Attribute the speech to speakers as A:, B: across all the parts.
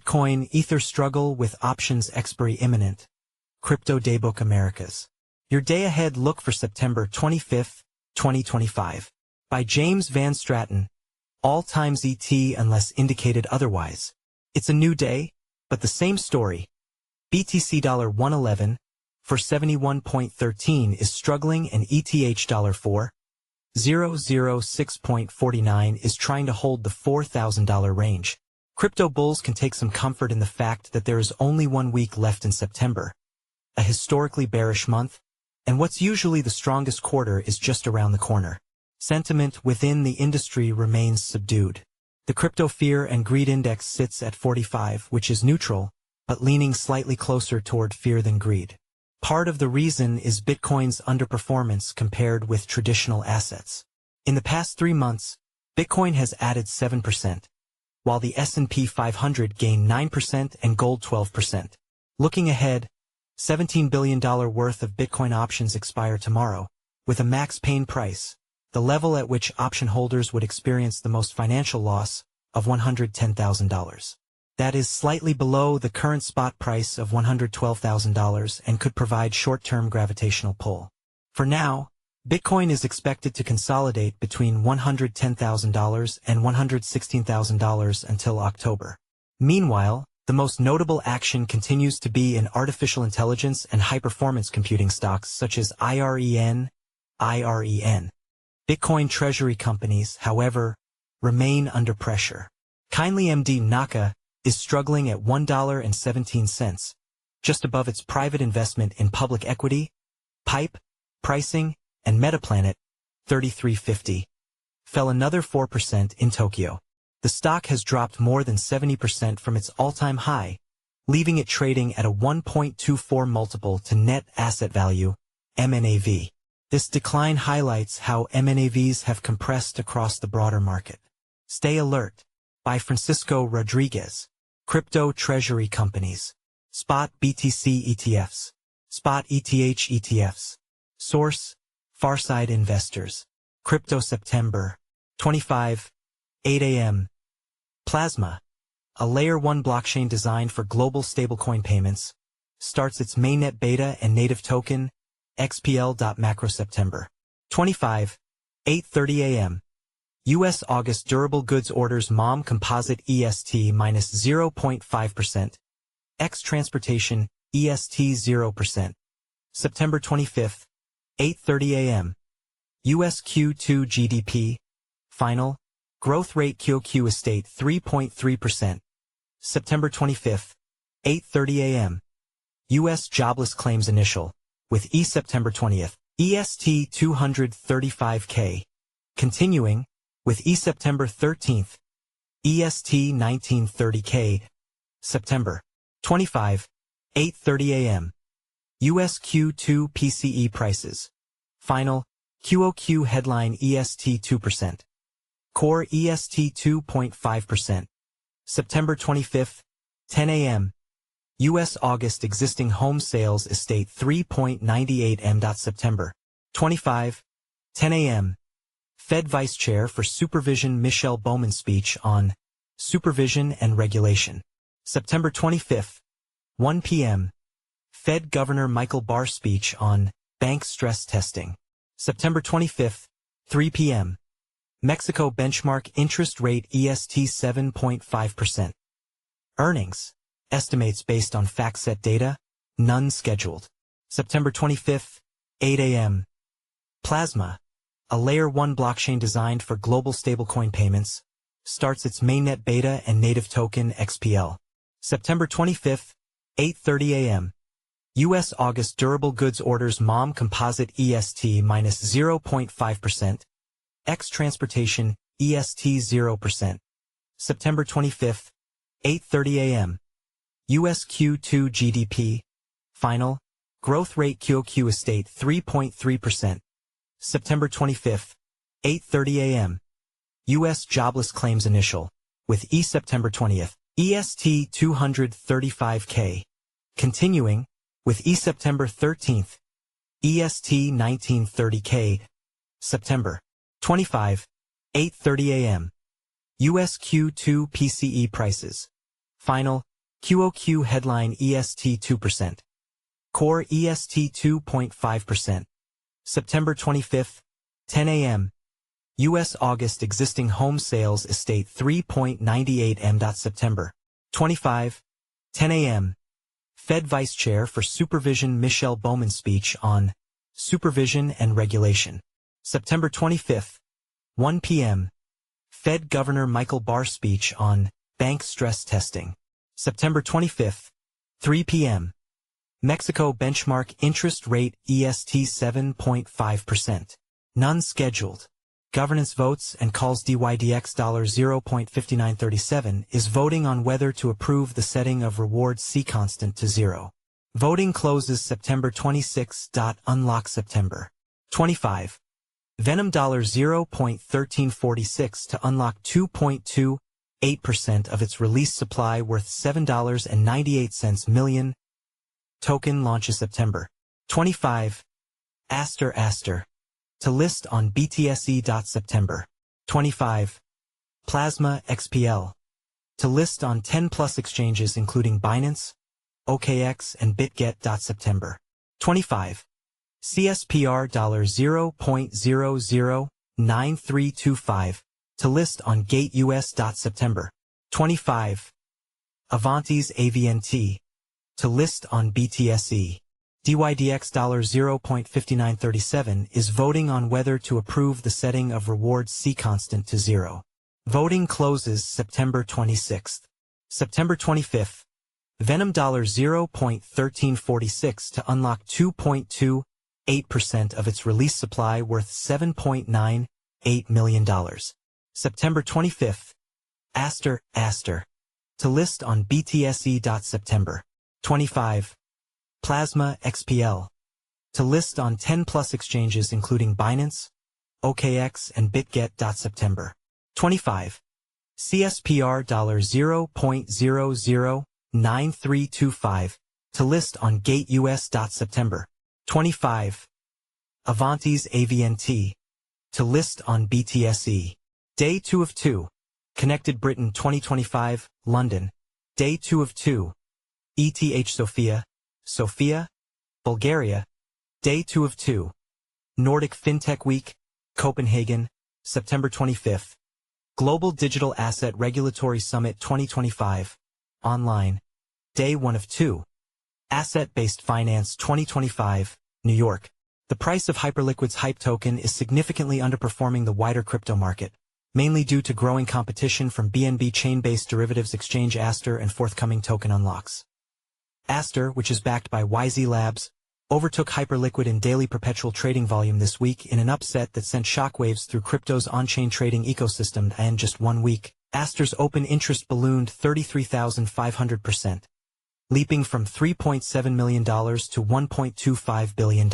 A: Bitcoin, Ether struggle with options expiry imminent. Crypto Daybook Americas. Your day ahead look for September 25, 2025. By James Van Straten. All times ET unless indicated otherwise. It's a new day, but the same story. BTC $111 for 71.13 is struggling and ETH $4,006.49 is trying to hold the $4,000 range. Crypto bulls can take some comfort in the fact that there is only 1 week left in September, a historically bearish month, and what's usually the strongest quarter is just around the corner. Sentiment within the industry remains subdued. The crypto fear and greed index sits at 45, which is neutral, but leaning slightly closer toward fear than greed. Part of the reason is Bitcoin's underperformance compared with traditional assets. In the past 3 months, Bitcoin has added 7%, while the S&P 500 gained 9% and gold 12%. Looking ahead, $17 billion worth of Bitcoin options expire tomorrow, with a max pain price, the level at which option holders would experience the most financial loss, of $110,000. That is slightly below the current spot price of $112,000 and could provide short-term gravitational pull. For now, Bitcoin is expected to consolidate between $110,000 and $116,000 until October. Meanwhile, the most notable action continues to be in artificial intelligence and high-performance computing stocks such as IREN. Bitcoin treasury companies, however, remain under pressure. KindlyMD Naka is struggling at $1.17, just above its private investment in public equity, PIPE, pricing, and Metaplanet, 3350, fell another 4% in Tokyo. The stock has dropped more than 70% from its all-time high, leaving it trading at a 1.24 multiple to net asset value, MNAV. This decline highlights how MNAVs have compressed across the broader market. Stay alert. By Francisco Rodriguez. Crypto Treasury Companies. Spot BTC ETFs. Spot ETH ETFs. Source, Farside Investors. Crypto September 25, 8 a.m. Plasma, a Layer 1 blockchain designed for global stablecoin payments, starts its mainnet beta and native token, XPL.macro September 25, 8:30 a.m. U.S. August durable goods orders MOM composite EST minus 0.5%, X transportation EST 0%. September 25, 8:30 a.m. U.S. Q2 GDP, final, growth rate QoQ estate 3.3%. September 25, 8:30 a.m. U.S. jobless claims initial, with September 20th, EST 235K. Continuing, with September 13th, EST 1930K. September 25, 8:30 a.m. U.S. Q2 PCE prices. Final, QoQ headline EST 2%. Core EST 2.5%. September 25, 10 a.m. U.S. August existing home sales estate 3.98 m. September 25, 10 a.m. Fed Vice Chair for Supervision Michelle Bowman speech on supervision and regulation. September 25, 1 p.m. Fed Governor Michael Barr speech on bank stress testing. September 25, 3 p.m. Mexico benchmark interest rate EST 7.5%. Earnings. Estimates based on FactSet data, none scheduled. September 25, 8 a.m. Plasma, a Layer 1 blockchain designed for global stablecoin payments, starts its mainnet beta and native token XPL. September 25, 8:30 a.m. U.S. August durable goods orders MOM composite EST minus 0.5%, X transportation EST 0%. September 25, 8:30 a.m. U.S. Q2 GDP, final, growth rate QoQ estate 3.3%. September 25, 8:30 a.m. U.S. jobless claims initial, with September 20th, EST 235K. Continuing, with September 13th, EST 1930K. September 25, 8:30 a.m. U.S. Q2 PCE prices. Final, QOQ headline EST 2%. Core EST 2.5%. September 25th, 10 a.m. U.S. August existing home sales estate 3.98 m. September 25, 10 a.m. Fed Vice Chair for Supervision Michelle Bowman speech on supervision and regulation. September 25th, 1 p.m. Fed Governor Michael Barr speech on bank stress testing. September 25th, 3 p.m. Mexico benchmark interest rate EST 7.5%. None scheduled. Governance votes and calls DYDX $0.5937 is voting on whether to approve the setting of reward C constant to 0. Voting closes September 26. Unlock September 25. Venom $0.1346 to unlock 2.28% of its release supply worth $7.98 million. Token launches September 25. Aster to list on BTSE. September 25. Plasma XPL to list on 10+ exchanges including Binance, OKX and BitGet. September 25. CSPR $0.009325 to list on Gate US. September 25. Avantis AVNT to list on BTSE. DYDX $0.5937 is voting on whether to approve the setting of reward C constant to 0. Voting closes September 26. September 25. Venom $0.1346 to unlock 2.28% of its release supply worth $7.98 million. September 25. Aster to list on BTSE. September 25. Plasma XPL to list on 10+ exchanges including Binance, OKX and BitGet. September 25. CSPR $0.009325 to list on Gate US. September 25. Avantis AVNT to list on BTSE. Day 2 of 2. Connected Britain 2025, London. Day 2 of 2. ETH Sofia, Bulgaria. Day 2 of 2. Nordic FinTech Week, Copenhagen, September 25th. Global Digital Asset Regulatory Summit 2025, online. Day 1 of 2. Asset-Based Finance 2025, New York. The price of Hyperliquid's HYPE token is significantly underperforming the wider crypto market, mainly due to growing competition from BNB chain-based derivatives exchange Aster and forthcoming token unlocks. Aster, which is backed by YZ Labs, overtook Hyperliquid in daily perpetual trading volume this week in an upset that sent shockwaves through crypto's on-chain trading ecosystem, and in just 1 week, Aster's open interest ballooned 33,500%, leaping from $3.7 million to $1.25 billion.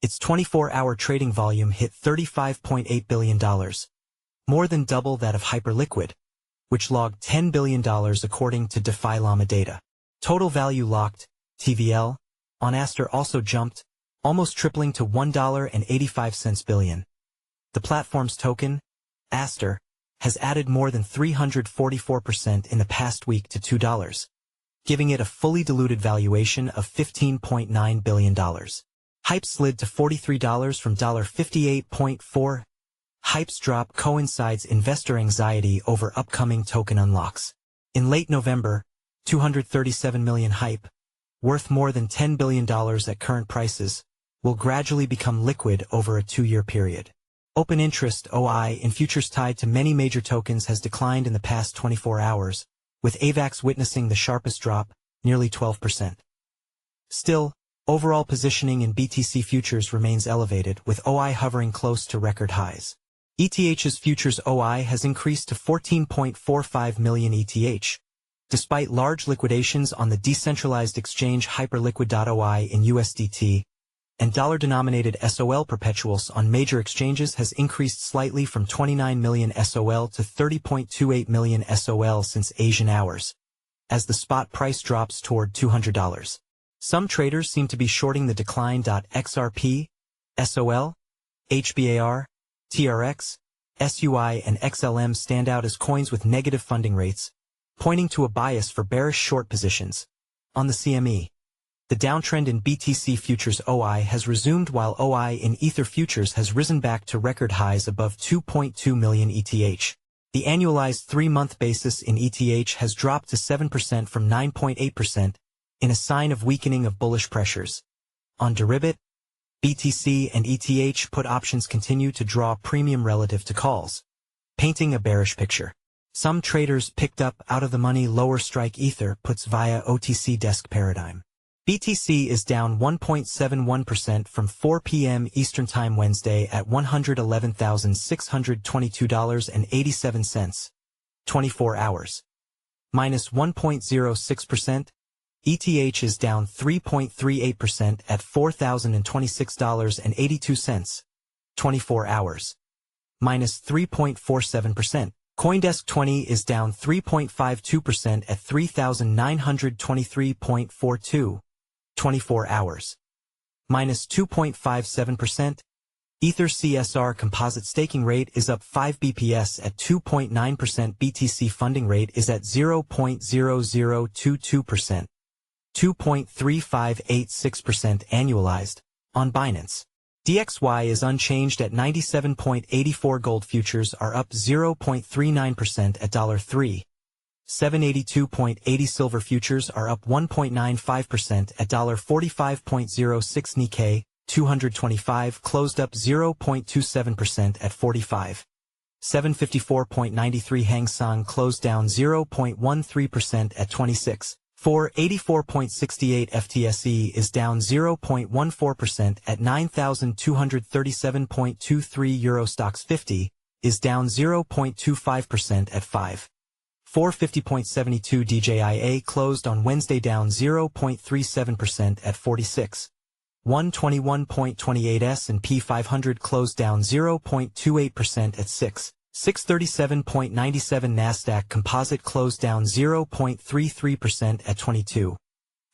A: Its 24-hour trading volume hit $35.8 billion, more than double that of Hyperliquid, which logged $10 billion according to DeFi Llama data. Total value locked, TVL, on Aster also jumped, almost tripling to $1.85 billion. The platform's token, Aster, has added more than 344% in the past week to $2, giving it a fully diluted valuation of $15.9 billion. HYPE slid to $43 from $58.4. HYPE's drop coincides investor anxiety over upcoming token unlocks. In late November, 237 million HYPE, worth more than $10 billion at current prices, will gradually become liquid over a 2-year period. Open interest OI in futures tied to many major tokens has declined in the past 24 hours, with AVAX witnessing the sharpest drop, nearly 12%. Still, overall positioning in BTC futures remains elevated, with OI hovering close to record highs. ETH's futures OI has increased to 14.45 million ETH, despite large liquidations on the decentralized exchange Hyperliquid.OI in USDT, and dollar-denominated SOL perpetuals on major exchanges has increased slightly from 29 million SOL to 30.28 million SOL since Asian hours, as the spot price drops toward $200. Some traders seem to be shorting the decline. XRP, SOL, HBAR, TRX, SUI and XLM stand out as coins with negative funding rates, pointing to a bias for bearish short positions. On the CME, the downtrend in BTC futures OI has resumed while OI in Ether futures has risen back to record highs above 2.2 million ETH. The annualized 3-month basis in ETH has dropped to 7% from 9.8%, in a sign of weakening of bullish pressures. On Deribit, BTC and ETH put options continue to draw premium relative to calls, painting a bearish picture. Some traders picked up out-of-the-money lower strike Ether puts via OTC desk paradigm. BTC is down 1.71% from 4 p.m. Eastern Time Wednesday at $111,622.87. 24 hours. Minus 1.06%. ETH is down 3.38% at $4,026.82. 24 hours. Minus 3.47%. CoinDesk 20 is down 3.52% at $3,923.42. 24 hours. Minus 2.57%. Ether CSR composite staking rate is up 5 BPS at 2.9%. BTC funding rate is at 0.0022%. 2.3586% annualized. On Binance, DXY is unchanged at 97.84. Gold futures are up 0.39% at $3. 782.80. Silver futures are up 1.95% at $45.06. Nikkei 225 closed up 0.27% at 45. 754.93. Hang Seng closed down 0.13% at 26. 484.68. FTSE is down 0.14% at 9,237.23. Eurostoxx 50 is down 0.25% at 5. 450.72. DJIA closed on Wednesday down 0.37% at 46. 121.28. S&P 500 closed down 0.28% at 6. 637.97. Nasdaq Composite closed down 0.33% at 22.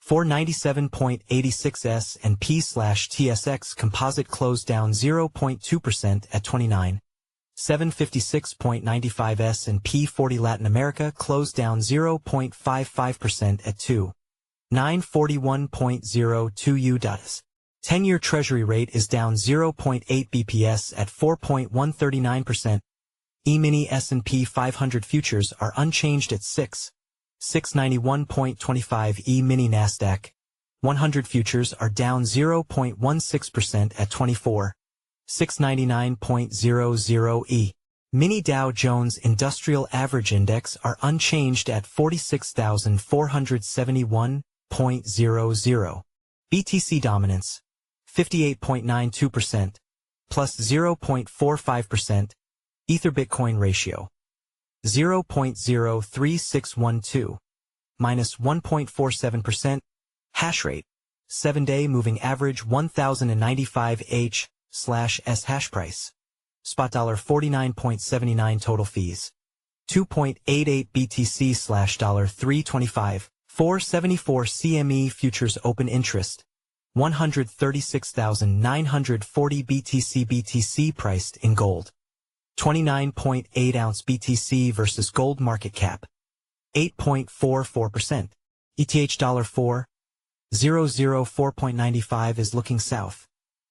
A: 497.86. S&P/TSX Composite closed down 0.2% at 29. 756.95. S&P 40 Latin America closed down 0.55% at 2. 941.02. U.S. 10-year Treasury rate is down 0.8 BPS at 4.139%. E-mini S&P 500 futures are unchanged at 6. 691.25. E-mini Nasdaq 100 futures are down 0.16% at 24. 699.00. E-mini Dow Jones Industrial Average Index are unchanged at 46,471.00. BTC dominance 58.92%, plus 0.45%. Ether Bitcoin ratio 0.03612, minus 1.47%. Hash rate 7-day moving average 1095 H/S hash price. Spot $49.79. Total fees 2.88 BTC/$325. 474 CME futures open interest 136,940 BTC. BTC priced in gold 29.8 ounce BTC versus gold market cap 8.44%. ETH $4.004.95 is looking south,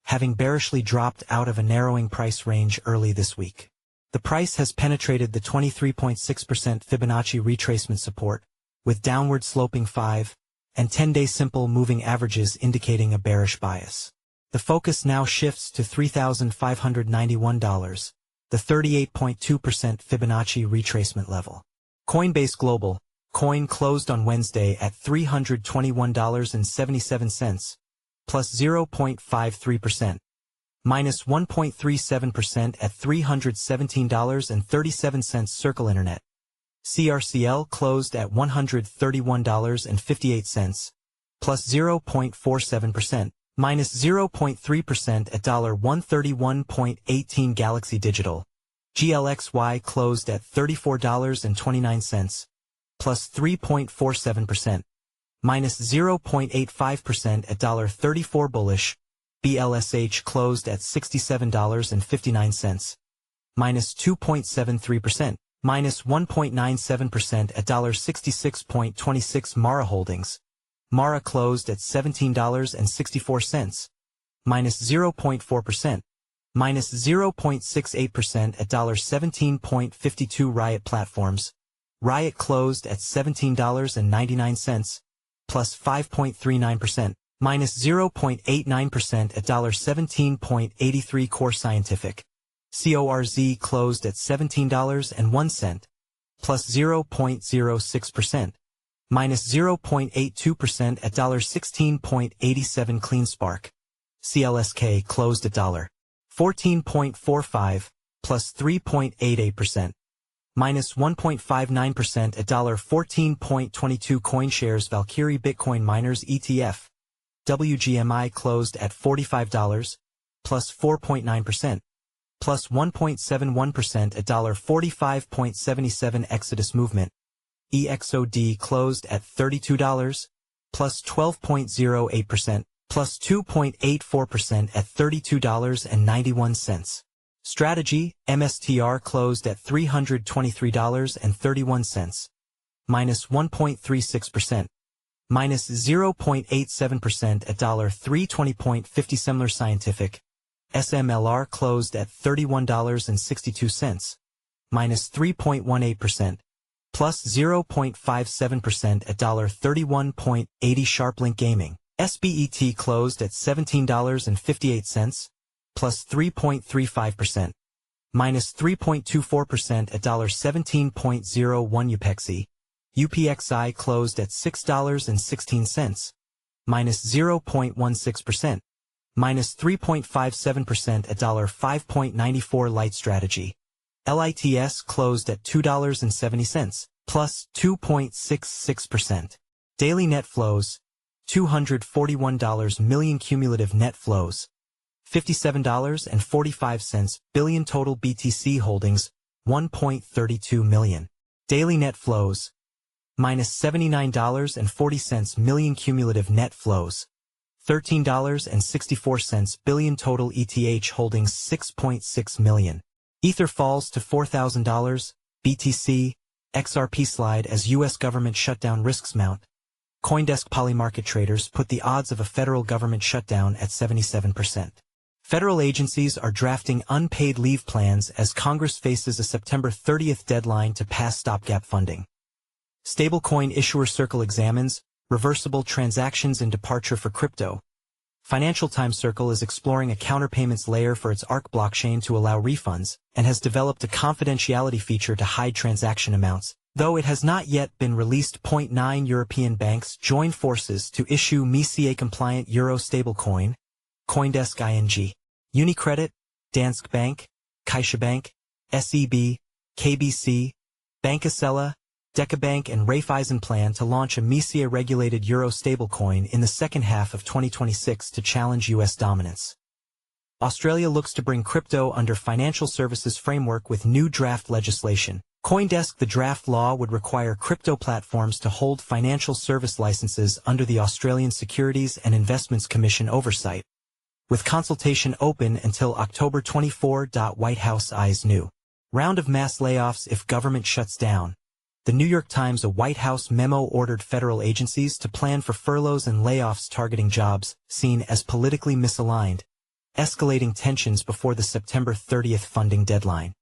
A: having bearishly dropped out of a narrowing price range early this week. The price has penetrated the 23.6% Fibonacci retracement support, with downward sloping 5 and 10-day simple moving averages indicating a bearish bias. The focus now shifts to $3,591, the 38.2% Fibonacci retracement level. Coinbase Global Coin closed on Wednesday at $321.77, plus 0.53%, minus 1.37% at $317.37. Circle Internet CRCL closed at $131.58, plus 0.47%, minus 0.3% at $131.18. Galaxy Digital GLXY closed at $34.29, plus 3.47%, minus 0.85% at $34. Bullish BLSH closed at $67.59, minus 2.73%, minus 1.97% at $66.26. Mara Holdings. Mara closed at $17.64, minus 0.4%, minus 0.68% at $17.52. Riot Platforms. Riot closed at $17.99, plus 5.39%, minus 0.89% at $17.83. Core Scientific. CORZ closed at $17.01, plus 0.06%, minus 0.82% at $16.87. CleanSpark. CLSK closed at $14.45, plus 3.88%, minus 1.59% at $14.22. CoinShares. Valkyrie Bitcoin Miners ETF. WGMI closed at $45, plus 4.9%, plus 1.71% at $45.77. Exodus Movement. EXOD closed at $32, plus 12.08%, plus 2.84% at $32.91. Strategy. MSTR closed at $323.31, minus 1.36%, minus 0.87% at $320.50. Semler Scientific. SMLR closed at $31.62, minus 3.18%, plus 0.57% at $31.80. SharpLink Gaming. SBET closed at $17.58, plus 3.35%, minus 3.24% at $17.01. Upexi. UPXI closed at $6.16, minus 0.16%, minus 3.57% at $5.94. Light Strategy. LITS closed at $2.70, plus 2.66%. Daily net flows. $241 million. Cumulative net flows. $57.45 billion. Total BTC holdings. 1.32 million. Daily net flows. Minus $79.40 million. Cumulative net flows. $13.64 billion. Total ETH holdings. 6.6 million. Ether falls to $4,000. BTC. XRP slide as U.S. government shutdown risks mount. CoinDesk. Polymarket traders put the odds of a federal government shutdown at 77%. Federal agencies are drafting unpaid leave plans as Congress faces a September 30th deadline to pass stopgap funding. Stablecoin issuer Circle examines reversible transactions and departure for crypto. Financial Times. Circle is exploring a counterpayments layer for its ARC blockchain to allow refunds, and has developed a confidentiality feature to hide transaction amounts, though it has not yet been released. 9 European banks join forces to issue MiCA-compliant Euro stablecoin. CoinDesk. ING. UniCredit, Danske Bank, CaixaBank, SEB, KBC, Bankasella, DekaBank and Raiffeisen plan to launch a MiCA-regulated Euro stablecoin in the second half of 2026 to challenge U.S. dominance. Australia looks to bring crypto under financial services framework with new draft legislation. CoinDesk. The draft law would require crypto platforms to hold financial service licenses under the Australian Securities and Investments Commission oversight, with consultation open until October 24. White House eyes new round of mass layoffs if government shuts down. The New York Times. A White House memo ordered federal agencies to plan for furloughs and layoffs targeting jobs seen as politically misaligned, escalating tensions before the September 30th funding deadline.